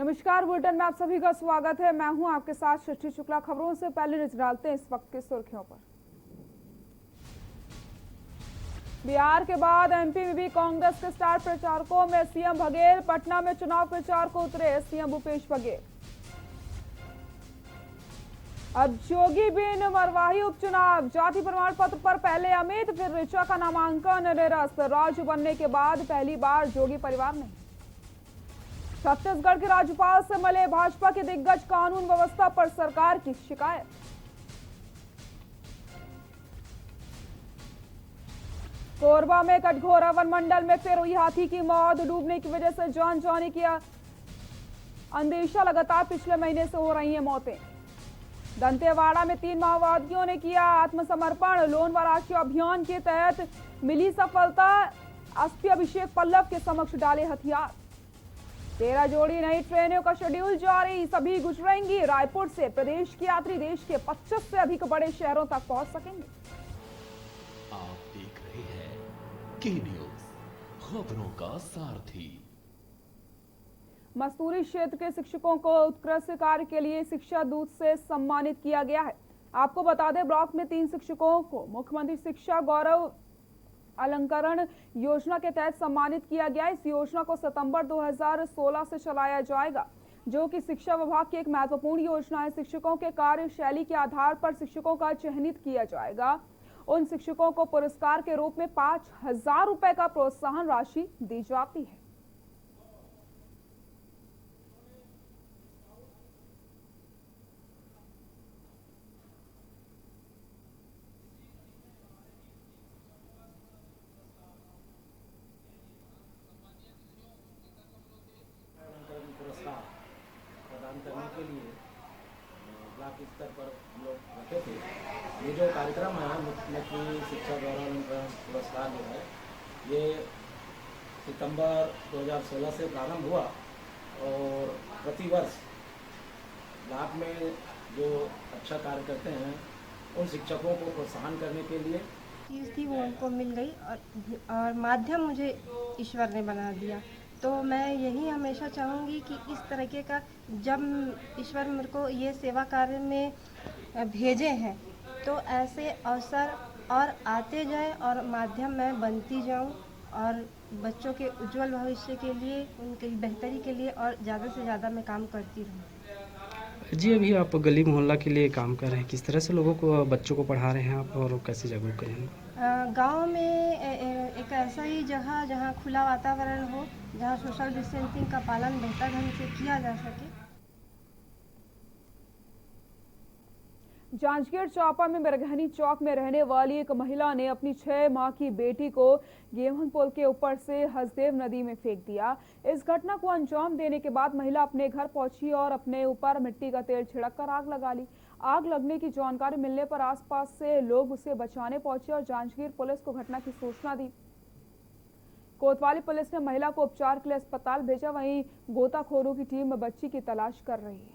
नमस्कार, बुलेटिन में आप सभी का स्वागत है। मैं हूं आपके साथ सृष्टि शुक्ला। खबरों से पहले नजर डालते हैं इस वक्त की सुर्खियों पर। बिहार के बाद एमपी में भी कांग्रेस के स्टार प्रचारकों में सीएम बघेल। पटना में चुनाव प्रचार को उतरे सीएम भूपेश बघेल। अब जोगी बिन मरवाही उपचुनाव। जाति प्रमाण पत्र पर पहले अमित, फिर ऋचा का नामांकन निरस्त। राज्य बनने के बाद पहली बार जोगी परिवार ने छत्तीसगढ़ के राज्यपाल से मिले भाजपा के दिग्गज। कानून व्यवस्था पर सरकार की शिकायत। कोरबा में कटघोरा वन मंडल में फिर हुई हाथी की मौत। डूबने की वजह से जान जाने की अंदेशा। लगातार पिछले महीने से हो रही हैं मौतें। दंतेवाड़ा में 3 माओवादियों ने किया आत्मसमर्पण। लोन वाराणसी अभियान के तहत मिली सफलता। एसपी अभिषेक पल्लव के समक्ष डाले हथियार। 13 जोड़ी नई ट्रेनों का शेड्यूल जारी। सभी गुजरेंगी रायपुर से। प्रदेश के यात्री देश के 25 से अधिक बड़े शहरों तक पहुंच सकेंगे। आप देख रहे हैं के न्यूज, खबरों का सारथी। मस्तूरी क्षेत्र के शिक्षकों को उत्कृष्ट कार्य के लिए शिक्षा दूत से सम्मानित किया गया है। आपको बता दें, ब्लॉक में 3 शिक्षकों को मुख्यमंत्री शिक्षा गौरव अलंकरण योजना के तहत सम्मानित किया गया। इस योजना को सितंबर 2016 से चलाया जाएगा, जो कि शिक्षा विभाग की एक महत्वपूर्ण योजना है। शिक्षकों के कार्यशैली के आधार पर शिक्षकों का चयनित किया जाएगा। उन शिक्षकों को पुरस्कार के रूप में 5,000 रुपए का प्रोत्साहन राशि दी जाती है। पुरस्कार प्रदान करने के लिए ब्लॉक स्तर पर हम लोग रखे थे। ये जो कार्यक्रम है मुख्यमंत्री शिक्षा गौरव पुरस्कार जो है, ये सितंबर 2016 से प्रारंभ हुआ और प्रतिवर्ष ब्लॉक में जो अच्छा कार्य करते हैं उन शिक्षकों को प्रोत्साहन करने के लिए चीज़ थी वो उनको मिल गई और माध्यम मुझे ईश्वर ने बना दिया। तो मैं यही हमेशा चाहूँगी कि इस तरीके का जब ईश्वर मेरे को ये सेवा कार्य में भेजे हैं तो ऐसे अवसर और आते जाए और माध्यम मैं बनती जाऊँ और बच्चों के उज्जवल भविष्य के लिए, उनकी बेहतरी के लिए और ज़्यादा से ज़्यादा मैं काम करती रहूँ। जी, अभी आप गली मोहल्ला के लिए काम कर रहे हैं, किस तरह से लोगों को, बच्चों को पढ़ा रहे हैं आप और कैसे जागरूक करेंगे? गांव में एक ऐसा ही जगह जहां खुला वातावरण हो, जहां सोशल डिस्टेंसिंग का पालन बेहतर ढंग से किया जा सके। जांजगीर चांपा में मरघनी चौक में रहने वाली एक महिला ने अपनी 6 माह की बेटी को गेवहन पुल के ऊपर से हसदेव नदी में फेंक दिया। इस घटना को अंजाम देने के बाद महिला अपने घर पहुंची और अपने ऊपर मिट्टी का तेल छिड़ककर आग लगा ली। आग लगने की जानकारी मिलने पर आसपास से लोग उसे बचाने पहुंचे और जांजगीर पुलिस को घटना की सूचना दी। कोतवाली पुलिस ने महिला को उपचार के लिए अस्पताल भेजा। वहीं गोताखोरों की टीम बच्ची की तलाश कर रही है।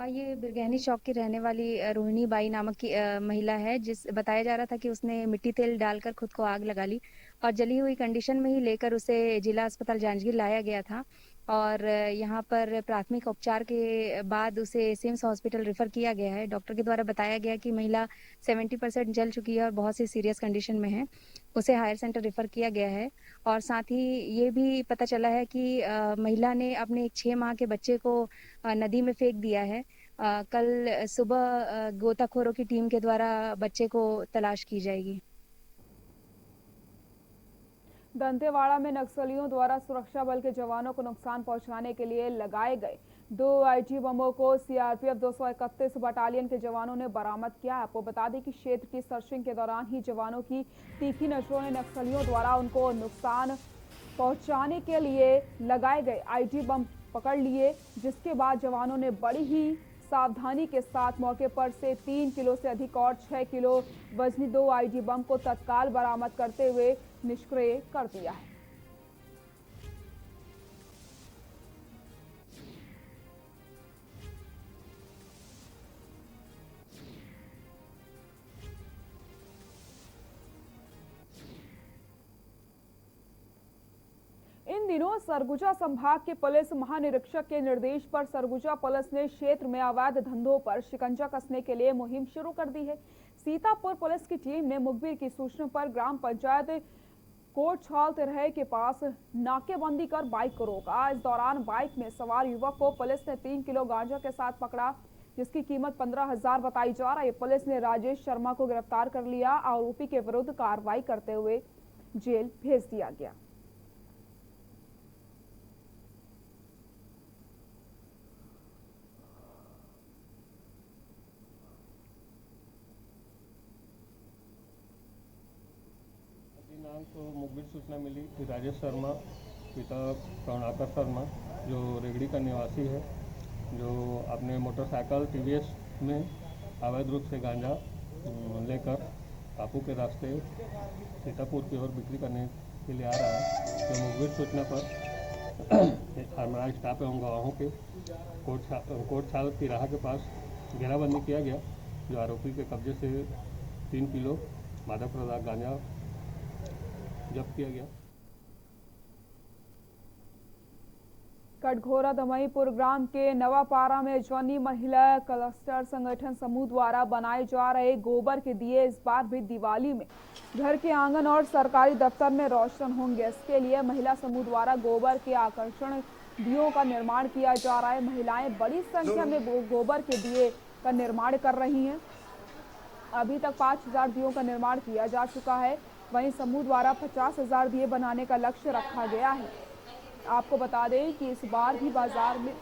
ये बिरगहनी चौक की रहने वाली रोहिणी बाई नामक की महिला है, जिस बताया जा रहा था कि उसने मिट्टी तेल डालकर खुद को आग लगा ली और जली हुई कंडीशन में ही लेकर उसे जिला अस्पताल जांजगीर लाया गया था और यहाँ पर प्राथमिक उपचार के बाद उसे सिम्स हॉस्पिटल रेफर किया गया है। डॉक्टर के द्वारा बताया गया कि महिला 70% जल चुकी है और बहुत ही सीरियस कंडीशन में है। उसे हायर सेंटर रेफर किया गया है और साथ ही ये भी पता चला है कि महिला ने अपने एक 6 माह के बच्चे को नदी में फेंक दिया है। कल सुबह गोताखोरों की टीम के द्वारा बच्चे को तलाश की जाएगी। दंतेवाड़ा में नक्सलियों द्वारा सुरक्षा बल के जवानों को नुकसान पहुंचाने के लिए लगाए गए 2 आईटी बमों को सीआरपीएफ 231 बटालियन के जवानों ने बरामद किया। आपको बता दें कि क्षेत्र की सर्चिंग के दौरान ही जवानों की तीखी नजरों ने नक्सलियों द्वारा उनको नुकसान पहुंचाने के लिए लगाए गए आईटी बम पकड़ लिए, जिसके बाद जवानों ने बड़ी ही सावधानी के साथ मौके पर से 3 किलो से अधिक और 6 किलो वजनी 2 आईडी बम को तत्काल बरामद करते हुए निष्क्रिय कर दिया है। दिनों सरगुजा संभाग के पुलिस महानिरीक्षक के निर्देश पर सरगुजा पुलिस ने क्षेत्र में अवैध धंधों पर शिकंजा कसने के लिए मुहिम शुरू कर दी है। सीतापुर पुलिस की टीम ने मुखबिर की सूचना पर ग्राम पंचायत कोटछाल तिरहे के पास नाकेबंदी कर बाइक को रोका। इस दौरान बाइक में सवार युवक को पुलिस ने 3 किलो गांजा के साथ पकड़ा, जिसकी कीमत 15,000 बताई जा रही है। पुलिस ने राजेश शर्मा को गिरफ्तार कर लिया। आरोपी के विरुद्ध कार्रवाई करते हुए जेल भेज दिया गया। नाम को मुखबिर सूचना मिली कि राजेश शर्मा पिता करुणाकर शर्मा जो रेगड़ी का निवासी है, जो अपने मोटरसाइकिल टीवीएस में अवैध रूप से गांजा लेकर कापू के रास्ते सीतापुर की ओर बिक्री करने के लिए आ रहा है। तो मुखबिर सूचना पर हमारा स्टाफ एवं गवाहों के कोटछाल तिराहा के पास घेराबंदी किया गया, जो आरोपी के कब्जे से 3 किलो मादक पदार्थ गांजा जब्त किया गया। कटघोरा दमईपुर ग्राम के नवापारा में जॉनी महिला क्लस्टर संगठन समूह द्वारा बनाए जा रहे गोबर के दिए इस बार भी दिवाली में घर के आंगन और सरकारी दफ्तर में रोशन होंगे। इसके लिए महिला समूह द्वारा गोबर के आकर्षण दियों का निर्माण किया जा रहा है। महिलाएं बड़ी संख्या में गोबर के दिए का निर्माण कर रही हैं। अभी तक 5,000 दियों का निर्माण किया जा चुका है। वहीं समूह द्वारा 50,000 दिए बनाने का लक्ष्य रखा गया है। आपको बता दें कि इस बार भी बाजार में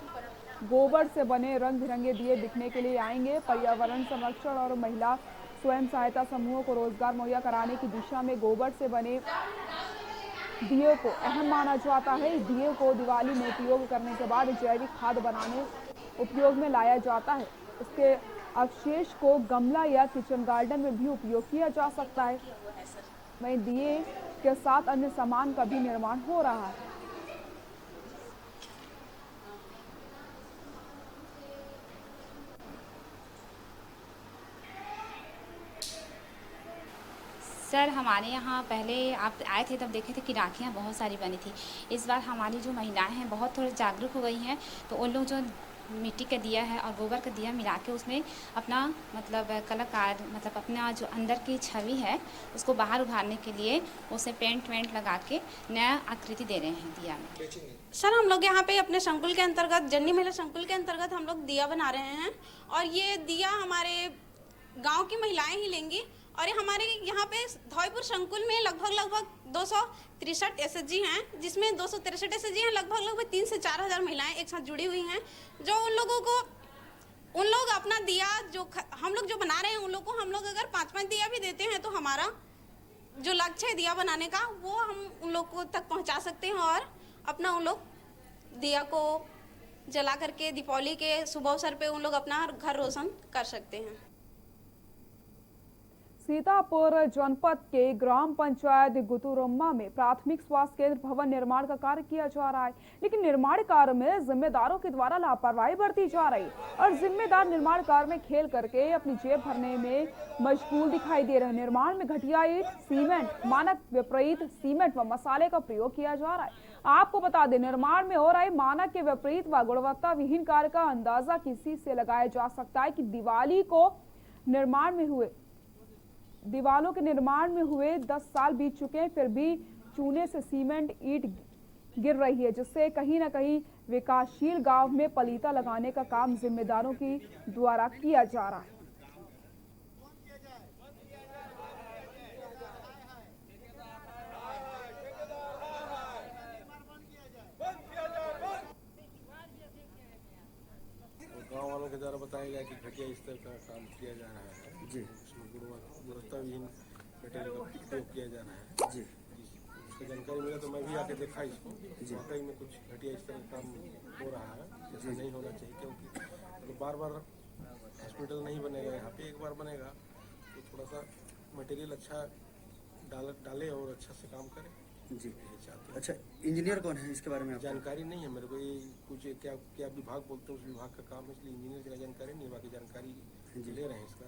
गोबर से बने रंग बिरंगे दिए बिकने के लिए आएंगे। पर्यावरण संरक्षण और महिला स्वयं सहायता समूहों को रोजगार मुहैया कराने की दिशा में गोबर से बने दिए को अहम माना जाता है। दिए को दिवाली में उपयोग करने के बाद जैविक खाद बनाने उपयोग में लाया जाता है। इसके अवशेष को गमला या किचन गार्डन में भी उपयोग किया जा सकता है। वहीं दिए के साथ अन्य सामान का भी निर्माण हो रहा है। सर, हमारे यहाँ पहले आप आए थे तब देखे थे कि राखियाँ बहुत सारी बनी थी। इस बार हमारी जो महिलाएं हैं बहुत थोड़ी जागरूक हो गई हैं, तो उन लोग जो मिट्टी का दिया है और गोबर का दिया मिला के उसमें अपना मतलब कलाकार मतलब अपना जो अंदर की छवि है उसको बाहर उभारने के लिए उसे पेंट वेंट लगा के नया आकृति दे रहे हैं दिया में। सर, हम लोग यहाँ पे अपने संकुल के अंतर्गत जन्नी महिला संकुल के अंतर्गत हम लोग दिया बना रहे हैं और ये दिया हमारे गांव की महिलाएं ही लेंगी। और ये हमारे यहाँ पे धौईपुर संकुल में लगभग 263 एसएचजी हैं, जिसमें 263 एसएचजी हैं। लगभग 3 से 4 हज़ार महिलाएं एक साथ जुड़ी हुई हैं, जो उन लोग अपना दिया जो हम लोग जो बना रहे हैं उन लोग को हम लोग अगर 5-5 दिया भी देते हैं तो हमारा जो लक्ष्य है दिया बनाने का वो हम उन लोग को तक पहुँचा सकते हैं और अपना उन लोग दिया को जला करके दीपावली के शुभ अवसर पे उन लोग अपना घर रोशन कर सकते हैं। सीतापुर जनपद के ग्राम पंचायत गुतुरम्मा में प्राथमिक स्वास्थ्य केंद्र भवन निर्माण का कार्य किया जा रहा है, लेकिन निर्माण कार्य में जिम्मेदारों के द्वारा लापरवाही बरती जा रही है और जिम्मेदार निर्माण कार्य में खेल करके अपनी जेब भरने में मशगूल दिखाई दे रहे हैं। निर्माण में घटिया ईंट, सीमेंट, मानक विपरीत सीमेंट व मसाले का प्रयोग किया जा रहा है। आपको बता दें, निर्माण में हो रहे मानक के विपरीत व गुणवत्ता विहीन कार्य का अंदाजा किसी से लगाया जा सकता है कि दीवालों के निर्माण में हुए 10 साल बीत चुके हैं, फिर भी चूने से सीमेंट ईंट गिर रही है, जिससे कहीं न कहीं विकासशील गांव में पलीता लगाने का काम जिम्मेदारों की द्वारा किया जा रहा है। गाँव वालों के द्वारा बताया गया कि घटिया स्तर का काम किया जा रहा है जी, उसमें गुणवत्ता विहीन मटेरियल का उपयोग किया जा रहा है जी। उसकी जानकारी मिला तो मैं भी आके देखा इसको, वाकई में कुछ घटिया स्तर का काम हो रहा है, ऐसा नहीं होना चाहिए। क्योंकि बार बार हॉस्पिटल नहीं बनेगा, यहाँ पे एक बार बनेगा तो थोड़ा सा मटेरियल अच्छा डाले और अच्छा से काम करे जी। अच्छा, इंजीनियर कौन है इसके बारे में आपको जानकारी नहीं है मेरे को। ये कुछ क्या विभाग बोलते हैं उस विभाग का काम है, इसलिए इंजीनियर की जानकारी नहीं है, बाकी जानकारी ले रहे हैं इसका।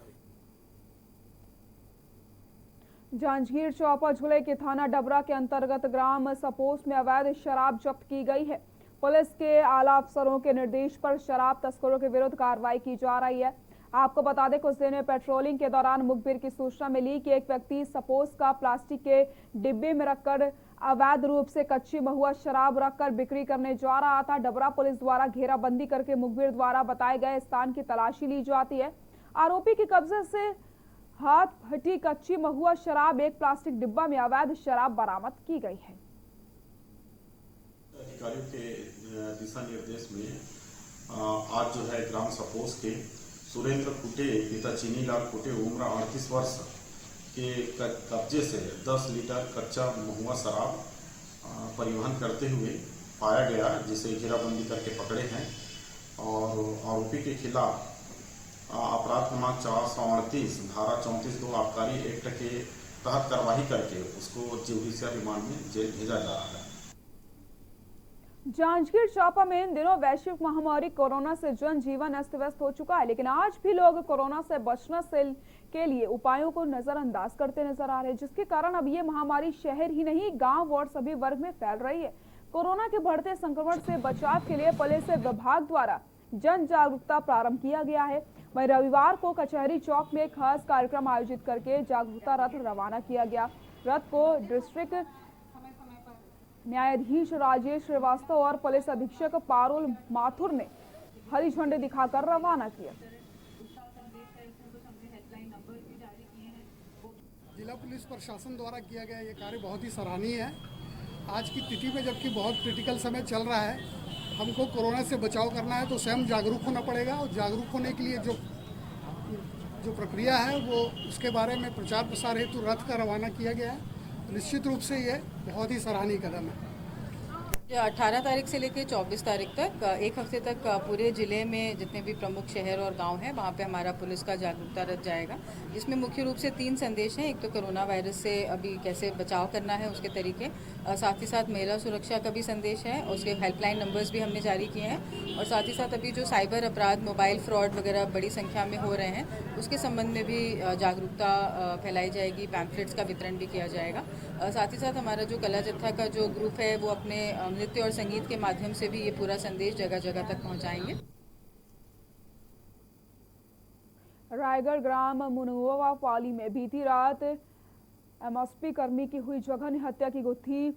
जांजगीर चांपा जिले के थाना डबरा के अंतर्गत ग्राम सपोस में अवैध शराब जब्त की गई है। पुलिस के आला अफसरों के निर्देश पर शराब तस्करों के विरुद्ध कार्रवाई की जा रही है। आपको बता दें, कुछ दिन में पेट्रोलिंग के दौरान मुखबिर की सूचना मिली कि एक व्यक्ति सपोस का प्लास्टिक के डिब्बे में रखकर अवैध रूप से कच्ची महुआ शराब रखकर बिक्री करने जा रहा था। डबरा पुलिस द्वारा घेराबंदी करके मुखबिर द्वारा बताए गए स्थान की तलाशी ली जाती है। आरोपी के कब्जे से हाथ फटी कच्ची महुआ शराब, एक प्लास्टिक डिब्बा में अवैध शराब बरामद की गई है। अधिकारियों के दिशा निर्देश में आज जो है ग्राम सपोस के सुरेंद्र कुटे पिता चीनीलाल कुटे उम्र 38 वर्ष के कब्जे से 10 लीटर कच्चा महुआ शराब परिवहन करते हुए पाया गया, जिसे घेराबंदी करके पकड़े हैं और आरोपी के खिलाफ अपराध क्रमांक 438 धारा 34(2) आबकारी एक्ट के तहत कार्रवाई करके उसको जुडिशियल रिमांड में जेल भेजा जा रहा है। जांजगीर चांपा में इन दिनों वैश्विक महामारी कोरोना से जनजीवन अस्त व्यस्त हो चुका है, लेकिन आज भी लोग कोरोना से बचने के लिए उपायों को नजरअंदाज करते नजर आ रहे हैं, जिसके कारण अब ये महामारी शहर ही नहीं गांव और सभी वर्ग में फैल रही है। कोरोना के बढ़ते संक्रमण से बचाव के लिए पुलिस विभाग द्वारा जन जागरूकता प्रारंभ किया गया है। वहीं रविवार को कचहरी चौक में खास कार्यक्रम आयोजित करके जागरूकता रथ रवाना किया गया। रथ को डिस्ट्रिक्ट न्यायाधीश राजेश श्रीवास्तव और पुलिस अधीक्षक पारुल माथुर ने हरी झंडी दिखाकर रवाना किया। जिला पुलिस प्रशासन द्वारा किया गया ये कार्य बहुत ही सराहनीय है। आज की तिथि में जबकि बहुत क्रिटिकल समय चल रहा है, हमको कोरोना से बचाव करना है तो स्वयं जागरूक होना पड़ेगा और जागरूक होने के लिए जो प्रक्रिया है वो उसके बारे में प्रचार प्रसार हेतु रथ का रवाना किया गया है। निश्चित रूप से ये बहुत ही सराहनीय कदम है। 18 तारीख से लेकर 24 तारीख तक एक हफ्ते तक पूरे ज़िले में जितने भी प्रमुख शहर और गांव हैं वहां पे हमारा पुलिस का जागरूकता रथ जाएगा, जिसमें मुख्य रूप से 3 संदेश हैं। एक तो कोरोना वायरस से अभी कैसे बचाव करना है उसके तरीके, साथ ही साथ महिला सुरक्षा का भी संदेश है, उसके हेल्पलाइन नंबर्स भी हमने जारी किए हैं और साथ ही साथ अभी जो साइबर अपराध, मोबाइल फ्रॉड वगैरह बड़ी संख्या में हो रहे हैं उसके संबंध में भी जागरूकता फैलाई जाएगी, पैम्फलेट्स का वितरण भी किया जाएगा। साथ ही साथ हमारा जो कला जत्था का जो ग्रुप है वो अपने नृत्य और संगीत के माध्यम से भी ये पूरा संदेश जगह जगह तक पहुंचाएंगे। रायगढ़ ग्राम मुनुआ पाली में बीती रात एमएसपी कर्मी की हुई जघन्य हत्या की गुत्थी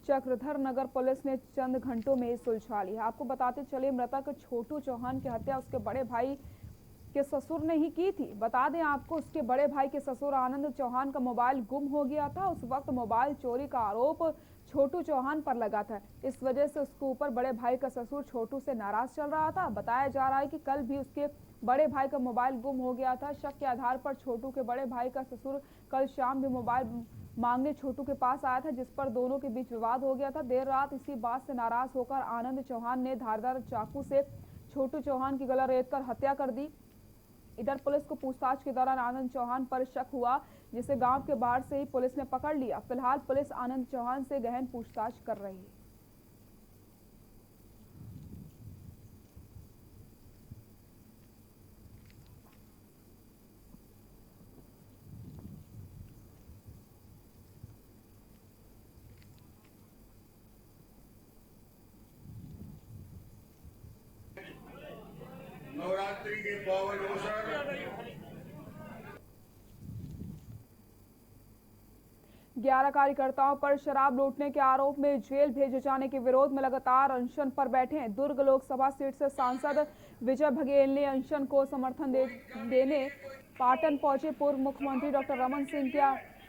चक्रधर नगर पुलिस ने चंद घंटों में सुलझा ली। आपको बताते चले, मृतक छोटू चौहान की हत्या उसके बड़े भाई के ससुर ने ही की थी। बता दें आपको, उसके बड़े भाई के ससुर आनंद चौहान का मोबाइल गुम हो गया था। उस वक्त मोबाइल चोरी का आरोप छोटू चौहान पर लगा था। इस वजह से उसके ऊपर बड़े भाई का ससुर छोटू से नाराज चल रहा था। बताया जा रहा है कि कल भी उसके बड़े भाई का मोबाइल गुम हो गया था। शक के आधार पर छोटू के बड़े भाई का ससुर कल शाम भी मोबाइल मांगने छोटू के पास आया था, जिस पर दोनों के बीच विवाद हो गया था। देर रात इसी बात से नाराज होकर आनंद चौहान ने धारदार चाकू से छोटू चौहान की गला रेत कर हत्या कर दी। इधर पुलिस को पूछताछ के दौरान आनंद चौहान पर शक हुआ, जिसे गांव के बाहर से ही पुलिस ने पकड़ लिया। फिलहाल पुलिस आनंद चौहान से गहन पूछताछ कर रही है। नवरात्रि के पावन अवसर 11 कार्यकर्ताओं पर शराब लूटने के आरोप में जेल भेजे जाने के विरोध में लगातार अनशन पर बैठे हैं। दुर्ग लोकसभा सीट से सांसद विजय बघेल ने अनशन को समर्थन देने पाटन पहुंचे। पूर्व मुख्यमंत्री डॉक्टर रमन सिंह के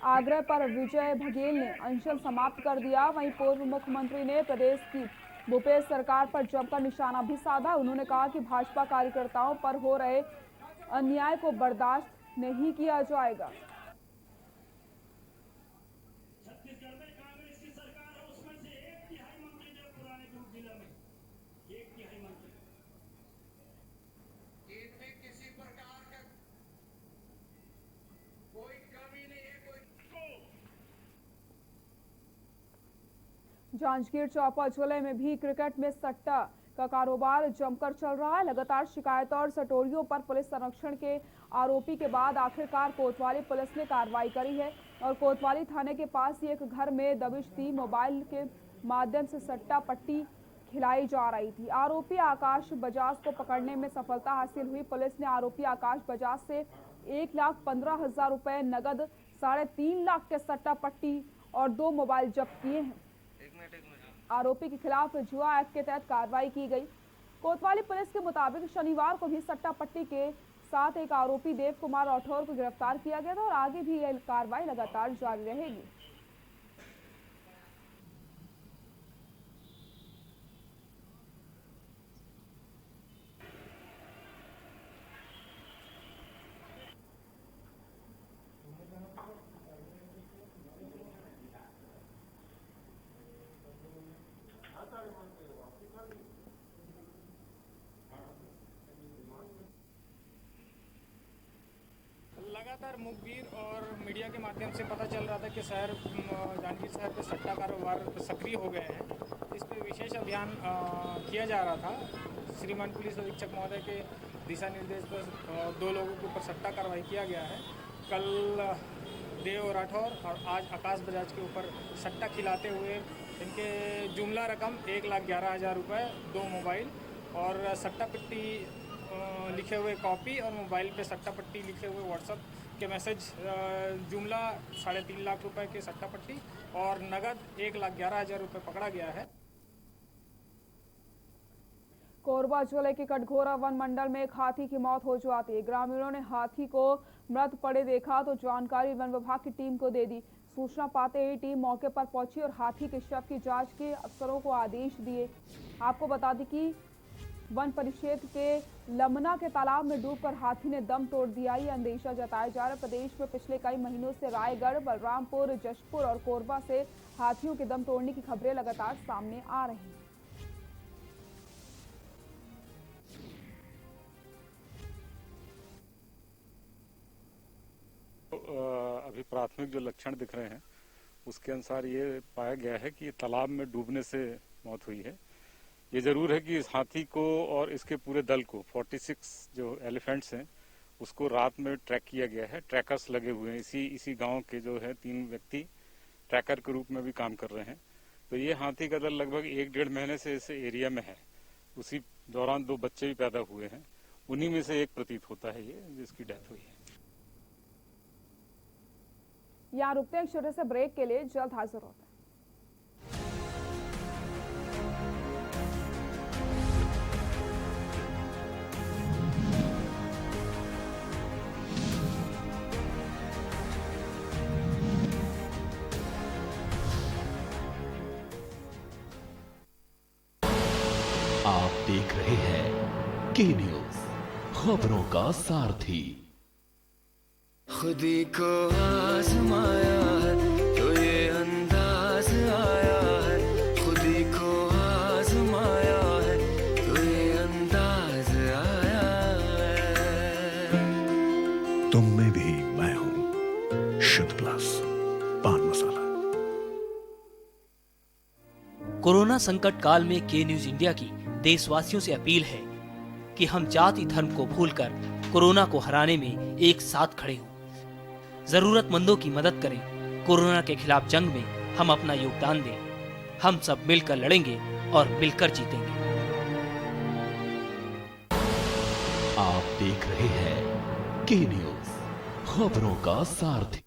आग्रह पर विजय बघेल ने अनशन समाप्त कर दिया। वहीं पूर्व मुख्यमंत्री ने प्रदेश की भूपेश सरकार पर जमकर निशाना भी साधा। उन्होंने कहा कि भाजपा कार्यकर्ताओं पर हो रहे अन्याय को बर्दाश्त नहीं किया जाएगा। जांजगीर चांपा जिले में भी क्रिकेट में सट्टा का कारोबार जमकर चल रहा है। लगातार शिकायतों और सटोरियों पर पुलिस संरक्षण के आरोपी के बाद आखिरकार कोतवाली पुलिस ने कार्रवाई करी है और कोतवाली थाने के पास ही एक घर में दबिश दी मोबाइल के माध्यम से सट्टा पट्टी खिलाई जा रही थी। आरोपी आकाश बजाज को पकड़ने में सफलता हासिल हुई। पुलिस ने आरोपी आकाश बजाज से 1,15,000 रुपए नगद, 3.5 लाख के सट्टा पट्टी और 2 मोबाइल जब्त किए हैं। आरोपी के खिलाफ जुआ एक्ट के तहत कार्रवाई की गई। कोतवाली पुलिस के मुताबिक शनिवार को भी सट्टा पट्टी के साथ एक आरोपी देव कुमार राठौर को गिरफ्तार किया गया था और आगे भी यह कार्रवाई लगातार जारी रहेगी। लगातार मुखबिर और मीडिया के माध्यम से पता चल रहा था कि शहर जांजगीर शहर पे सट्टा कारोबार सक्रिय हो गए हैं। इस पे विशेष अभियान किया जा रहा था। श्रीमान पुलिस अधीक्षक महोदय के दिशा निर्देश पर 2 लोगों के ऊपर सट्टा कार्रवाई किया गया है। कल देव राठौर और आज आकाश बजाज के ऊपर सट्टा खिलाते हुए इनके जुमला रकम 1,11,000 रुपये, 2 मोबाइल और सट्टा पट्टी लिखे हुए कॉपी और मोबाइल पे सट्टा पट्टी लिखे हुए व्हाट्सएप के मैसेज, जुमला 3.5 लाख रुपए के सट्टा पट्टी और नगद 1,11,000 रुपये पकड़ा गया है। कोरबा जिले के कटघोरा वन मंडल में एक हाथी की मौत हो जाती है। ग्रामीणों ने हाथी को मृत पड़े देखा तो जानकारी वन विभाग की टीम को दे दी। सूचना पाते ही टीम मौके पर पहुंची और हाथी के शव की जांच के अफसरों को आदेश दिए। आपको बता दें कि वन परिक्षेत्र के लमना के तालाब में डूबकर हाथी ने दम तोड़ दिया। ये अंदेशा जताया जा रहा है। प्रदेश में पिछले कई महीनों से रायगढ़, बलरामपुर, जशपुर और कोरबा से हाथियों के दम तोड़ने की खबरें लगातार सामने आ रही हैं। अभी प्राथमिक जो लक्षण दिख रहे हैं उसके अनुसार ये पाया गया है कि तालाब में डूबने से मौत हुई है। ये जरूर है कि इस हाथी को और इसके पूरे दल को 46 जो एलिफेंट्स हैं उसको रात में ट्रैक किया गया है। ट्रैकर्स लगे हुए हैं। इसी गांव के जो है 3 व्यक्ति ट्रैकर के रूप में भी काम कर रहे हैं। तो ये हाथी का दल लगभग 1-1.5 महीने से इस एरिया में है। उसी दौरान 2 बच्चे भी पैदा हुए हैं। उन्हीं में से एक प्रतीत होता है ये जिसकी डेथ हुई है। यहाँ रुकते हैं एक छोटे से ब्रेक के लिए, जल्द हाजिर होते हैं। आप देख रहे हैं के न्यूज, खबरों का सारथी। खुदी को आजमाया है तो ये अंदाज आया है, खुदी को आजमाया है तो ये अंदाज आया है। तुम में भी मैं हूं, शुद्ध प्लस पान मसाला। कोरोना संकट काल में के न्यूज इंडिया की देशवासियों से अपील है कि हम जाति धर्म को भूलकर कोरोना को हराने में एक साथ खड़े हों। जरूरतमंदों की मदद करें। कोरोना के खिलाफ जंग में हम अपना योगदान दें। हम सब मिलकर लड़ेंगे और मिलकर जीतेंगे। आप देख रहे हैं के न्यूज, खबरों का सारथी।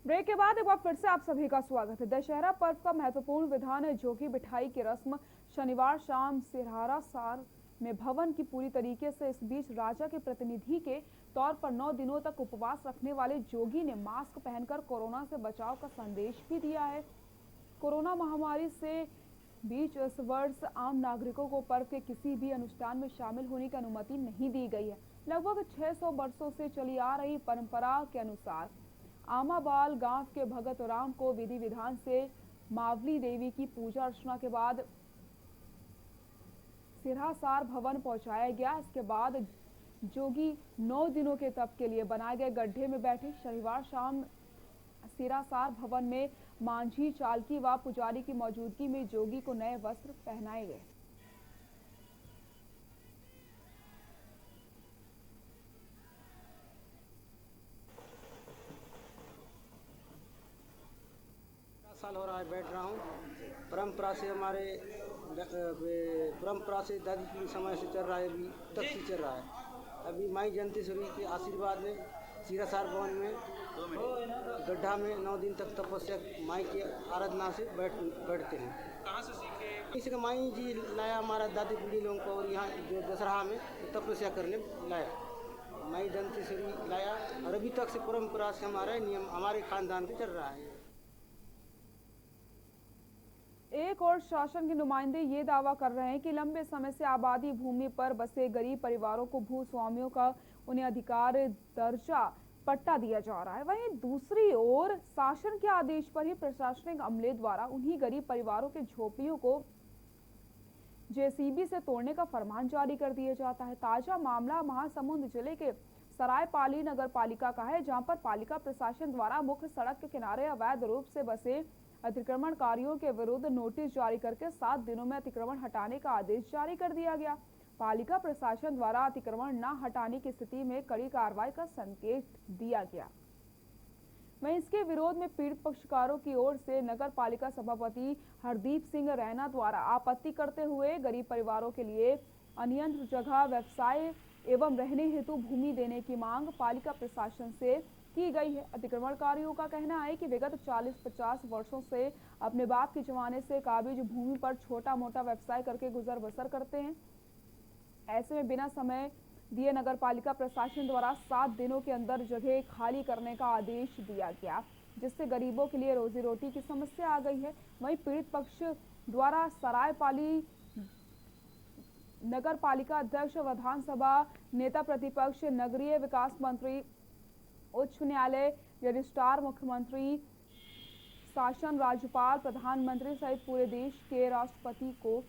ब्रेक के बाद एक बार फिर से आप सभी का स्वागत है। दशहरा पर्व का महत्वपूर्ण विधान है जोगी बिठाई की रस्म शनिवार शाम सिरहारा सार में भवन की पूरी तरीके से। इस बीच राजा के प्रतिनिधि के तौर पर 9 दिनों तक उपवास रखने वाले जोगी ने मास्क पहनकर कोरोना से बचाव का संदेश भी दिया है। कोरोना महामारी से बीच इस वर्ष आम नागरिकों को पर्व के किसी भी अनुष्ठान में शामिल होने की अनुमति नहीं दी गई है। लगभग 600 वर्षों से चली आ रही परंपरा के अनुसार आमाबाल गांव के भगत राम को विधि विधान से मावली देवी की पूजा अर्चना के बाद सिरहासार भवन पहुंचाया गया। इसके बाद जोगी 9 दिनों के तप के लिए बनाए गए गड्ढे में बैठे। शनिवार शाम सिरहासार भवन में मांझी, चालकी व पुजारी की मौजूदगी में जोगी को नए वस्त्र पहनाए गए। साल हो रहा है बैठ रहा हूँ। परंपरा से हमारे परंपरा से दादी के समय से चल रहा है, अभी तक से चल रहा है। अभी माई जयंतीश्वरी के आशीर्वाद में सिरहासार भवन में गड्ढा में 9 दिन तक तपस्या माई की आराधना से बैठते हैं। कहाँ से सीखे? इसके माई जी लाया हमारा दादी बूढ़ी लोगों को, और यहाँ जो दशहरा में तपस्या करने लाया माई जयंतीश्वरी लाया, और अभी तक से परंपरा से हमारा नियम हमारे खानदान से चल रहा है। एक और शासन के नुमाइंदे ये दावा कर रहे हैं कि लंबे समय से आबादी भूमि पर बसे गरीब परिवारों को भूस्वामियों का उन्हें अधिकार दर्जा पट्टा दिया जा रहा है। वहीं दूसरी ओर शासन के आदेश पर ही प्रशासनिक अमले द्वारा उन्हीं गरीब परिवारों के झोपड़ियों को जेसीबी से तोड़ने का फरमान जारी कर दिया जाता है। ताजा मामला महासमुंद जिले के सरायपाली नगर पालिका का है, जहां पर पालिका प्रशासन द्वारा मुख्य सड़क के किनारे अवैध रूप से बसे अतिक्रमणकारियों के विरुद्ध नोटिस जारी करके 7 दिनों में अतिक्रमण हटाने का आदेश जारी कर दिया गया। पालिका प्रशासन द्वारा अतिक्रमण न हटाने की स्थिति में कड़ी कार्रवाई का संकेत दिया गया। वहीं इसके विरोध में पीड़ित पक्षकारों की ओर से नगर पालिका सभापति हरदीप सिंह रैना द्वारा आपत्ति करते हुए गरीब परिवारों के लिए अन्यत्र जगह व्यवसाय एवं रहने हेतु भूमि देने की मांग पालिका प्रशासन से की गई है। अतिक्रमणकारियों का कहना है कि विगत 40-50 वर्षों से अपने बाप के जमाने से काबिज भूमि पर छोटा मोटा व्यवसाय करके गुजर बसर करते हैं। ऐसे में बिना समय दिए नगर पालिका प्रशासन द्वारा 7 दिनों के अंदर जगह खाली करने का आदेश दिया गया, जिससे गरीबों के लिए रोजी रोटी की समस्या आ गई है। वहीं पीड़ित पक्ष द्वारा सरायपाली नगर पालिका अध्यक्ष, विधानसभा नेता प्रतिपक्ष, नगरीय विकास मंत्री, उच्च न्यायालय रजिस्ट्रार, मुख्यमंत्री, शासन, राज्यपाल, प्रधानमंत्री सहित पूरे देश के राष्ट्रपति को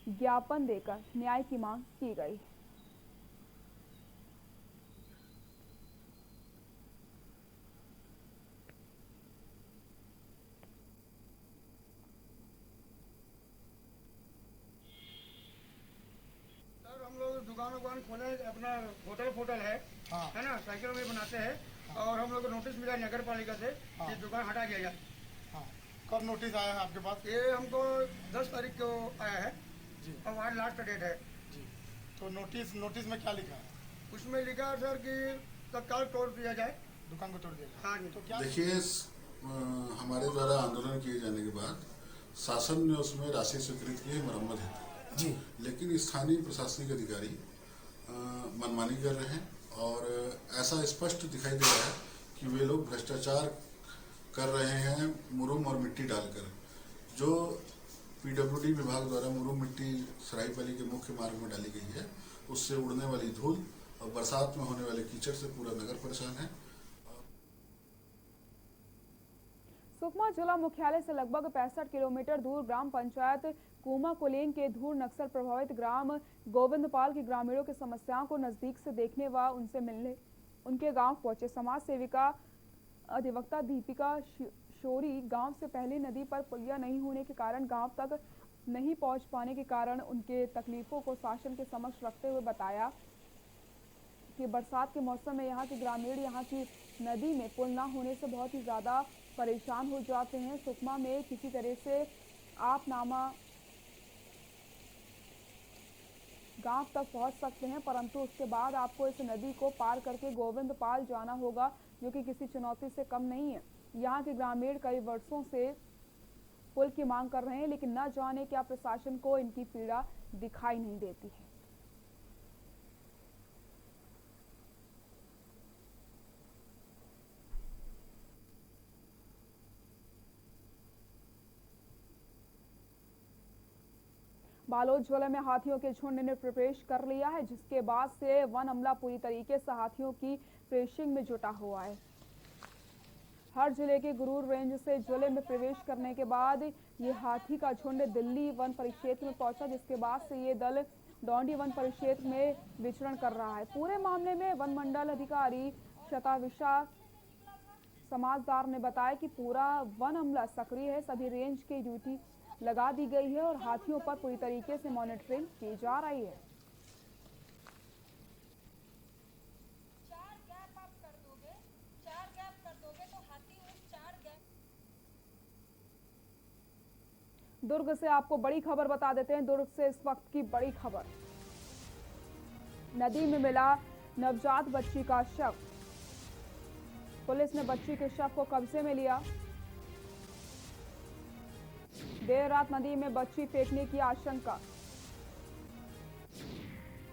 ज्ञापन देकर न्याय की मांग की गई। हम लोग दुकान खोले, अपना होटल है, है ना, साइकिल भी बनाते हैं, और हम लोग को नोटिस मिला नगर पालिका से कि दुकान हटा दिया जाए। कब नोटिस आया है आपके पास? ये हमको 10 तारीख को आया है जी, और आज लास्ट डेट है जी। तो नोटिस में क्या लिखा है? उसमें लिखा है सर कि तत्काल तोड़ दिया जाए, दुकान को तोड़ दिया जाए। हाँ जी। तो क्या देखिए, हमारे द्वारा आंदोलन किए जाने के बाद शासन ने उसमें राशि स्वीकृत की है मरम्मत हेतु जी, लेकिन स्थानीय प्रशासनिक अधिकारी मनमानी कर रहे हैं, और ऐसा स्पष्ट दिखाई दे रहा है कि वे लोग भ्रष्टाचार कर रहे हैं मुरुम और मिट्टी डालकर। जो पीडब्ल्यूडी विभाग द्वारा मुरुम मिट्टी सरायपाली के मुख्य मार्ग में डाली गई है, उससे उड़ने वाली धूल और बरसात में होने वाले कीचड़ से पूरा नगर परेशान है। सुकमा जिला मुख्यालय से लगभग 65 किलोमीटर दूर ग्राम पंचायत कुमा कोलेन के धूर नक्सल प्रभावित ग्राम गोविंदपाल के ग्रामीणों की समस्याओं को नजदीक से देखने व उनसे मिलने उनके गांव पहुंचे। समाज सेविका अधिवक्ता दीपिका शोरी गांव से पहले नदी पर पुलिया नहीं होने के कारण गांव तक नहीं पहुंच पाने के कारण उनके तकलीफों को शासन के समक्ष रखते हुए बताया कि बरसात के मौसम में यहाँ के ग्रामीण यहाँ की नदी में पुल न होने से बहुत ही ज़्यादा परेशान हो जाते हैं। सुकमा में किसी तरह से आप नामा गांव तक पहुंच सकते हैं, परंतु उसके बाद आपको इस नदी को पार करके गोविंदपाल जाना होगा, जो कि किसी चुनौती से कम नहीं है। यहाँ के ग्रामीण कई वर्षों से पुल की मांग कर रहे हैं, लेकिन न जाने क्या प्रशासन को इनकी पीड़ा दिखाई नहीं देती है। बालोद जिले में हाथियों के झुंड ने प्रवेश कर लिया है, जिसके बाद से वन अमला पूरी तरीके से हाथियों की प्रेशिंग में जुटा हुआ है। हर जिले के गुरूर रेंज से जिले में प्रवेश करने के बाद ये हाथी का झुंड दिल्ली वन परिक्षेत्र में पहुंचा, जिसके बाद से ये दल डौंडी वन परिक्षेत्र में विचरण कर रहा है। पूरे मामले में वन मंडल अधिकारी शताविशा समाजदार ने बताया कि पूरा वन अमला सक्रिय है, सभी रेंज की ड्यूटी लगा दी गई है और हाथियों पर पूरी तरीके से मॉनिटरिंग की जा रही है। दुर्ग से आपको बड़ी खबर बता देते हैं। दुर्ग से इस वक्त की बड़ी खबर, नदी में मिला नवजात बच्ची का शव। पुलिस ने बच्ची के शव को कब्जे में लिया। देर रात नदी में बच्ची फेंकने की आशंका।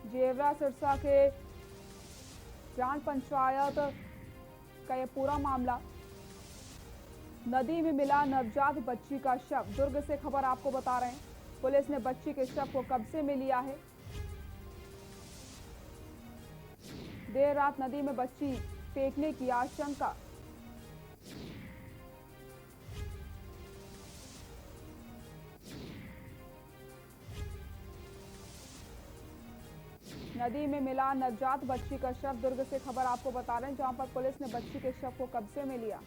जेवरा सिरसा के ग्राम पंचायत का यह पूरा मामला। नदी में मिला नवजात बच्ची का शव। दुर्ग से खबर आपको बता रहे हैं। पुलिस ने बच्ची के शव को कब्जे में लिया है। देर रात नदी में बच्ची फेंकने की आशंका। नदी में मिला नवजात बच्ची का शव। दुर्ग से खबर आपको बता रहे हैं, जहां पर पुलिस ने बच्ची के शव को कब्जे में लिया।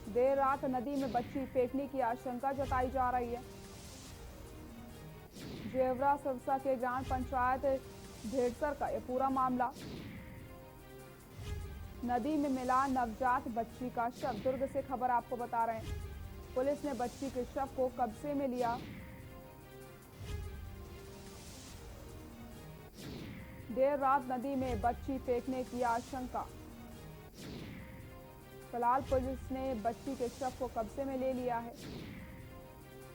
देर रात नदी में बच्ची फेंकने की आशंका जताई जा रही है। जेवरा सिरसा के ग्राम पंचायत भेड़सर का यह पूरा मामला। नदी में मिला नवजात बच्ची का शव। दुर्ग से खबर आपको बता रहे हैं, पुलिस ने बच्ची के शव को कब्जे में लिया। देर रात नदी में बच्ची फेंकने की आशंका। फिलहाल पुलिस ने बच्ची के शव को कब्जे में ले लिया है।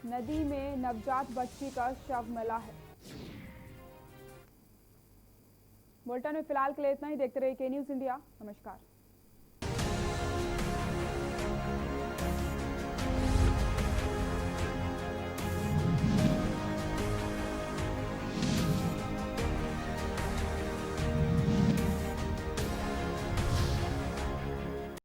नदी में नवजात बच्ची का शव मिला है। बुलेटिन में फिलहाल के लिए इतना ही। देखते रहिए के न्यूज़ इंडिया। नमस्कार।